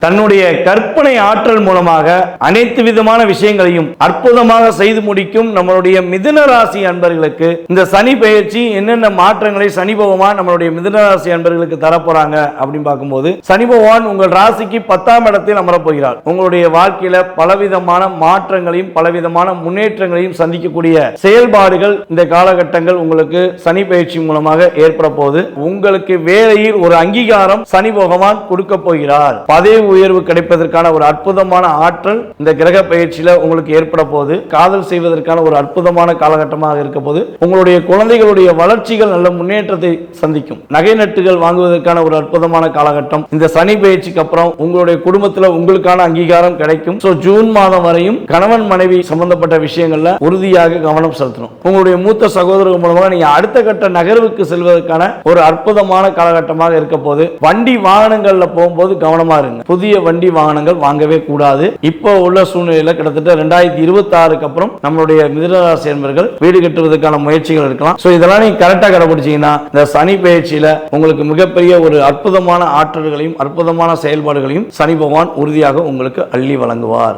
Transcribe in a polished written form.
தன்னுடைய கற்பனை ஆற்றல் மூலமாக அனைத்து விதமான விஷயங்களையும் அற்புதமாக செய்து முடிக்கும் நம்மளுடைய மிதுன ராசி அன்பர்களுக்கு இந்த சனி பெயர்ச்சி என்னென்ன மாற்றங்களை சனி பகவான் நம்மளுடைய மிதுன ராசி அன்பர்களுக்கு தரப்போறாங்க அப்படின்னு பார்க்கும்போது, சனி பகவான் உங்கள் ராசிக்கு 10ஆம் இடத்தில் அமரப் போகிறார். உங்களுடைய வாழ்க்கையில பலவிதமான மாற்றங்களையும் பலவிதமான முன்னேற்றங்களையும் சந்திக்கக்கூடிய செயல்பாடுகள் இந்த காலகட்டங்கள் உங்களுக்கு சனி பயிற்சி மூலமாக ஏற்பட போகுது. உங்களுக்கு வேலையில் ஒரு அங்கீகாரம் சனி பகவான் கொடுக்க போகிறார். பதவி உயர்வு கிடைப்பதற்கான ஒரு அற்புதமான ஆற்றல் இந்த கிரக பயிற்சியில உங்களுக்கு ஏற்பட போகுது. காதல் செய்வதற்கான ஒரு அற்புதமான காலகட்டமாக இருக்க போது. உங்களுடைய குழந்தைகளுடைய வளர்ச்சிகள் நல்ல முன்னேற்றத்தை சந்திக்கும். நகை நட்டுகள் வாங்குவதற்கான ஒரு அற்புதமான காலகட்டம். இந்த சனி பயிற்சிக்கு அப்புறம் உங்களுடைய குடும்பத்தில் உங்களுக்கான அங்கீகாரம் கிடைக்கும். ஜூன் மாதம் வரையும் கணவன் மனைவி சம்பந்தப்பட்ட விஷயங்கள்ல உறுதியாக கவனம் செலுத்தணும். உங்களுடைய மூத்த சகோதரர்கள் மூலமாக நீங்க அடுத்த கட்ட நகர்வுக்கு செல்வதற்கான ஒரு அற்புதமான காலகட்டமாக இருக்க போது. வண்டி வாகனங்கள்ல போகும்போது கவனமா இருங்க. புதிய வண்டி வாகனங்கள் வாங்கவே கூடாது. இப்போ உள்ள சூழ்நிலையில கிட்டத்தட்ட 2026க்கு அப்புறம் நம்மளுடைய மிதுன ராசி என்பவர்கள் வீடு கட்டுவதற்கான முயற்சிகள் இருக்கலாம். இதெல்லாம் நீங்க கரெக்டா கடைபிடிச்சீங்கன்னா இந்த சனி பயிற்சியில உங்களுக்கு மிகப்பெரிய ஒரு அற்புதமான ஆற்றல்களையும் அற்புதமான செயல்பாடுகளையும் சனி பகவான் உறுதியாக உங்களுக்கு அள்ளி வழங்குவார்.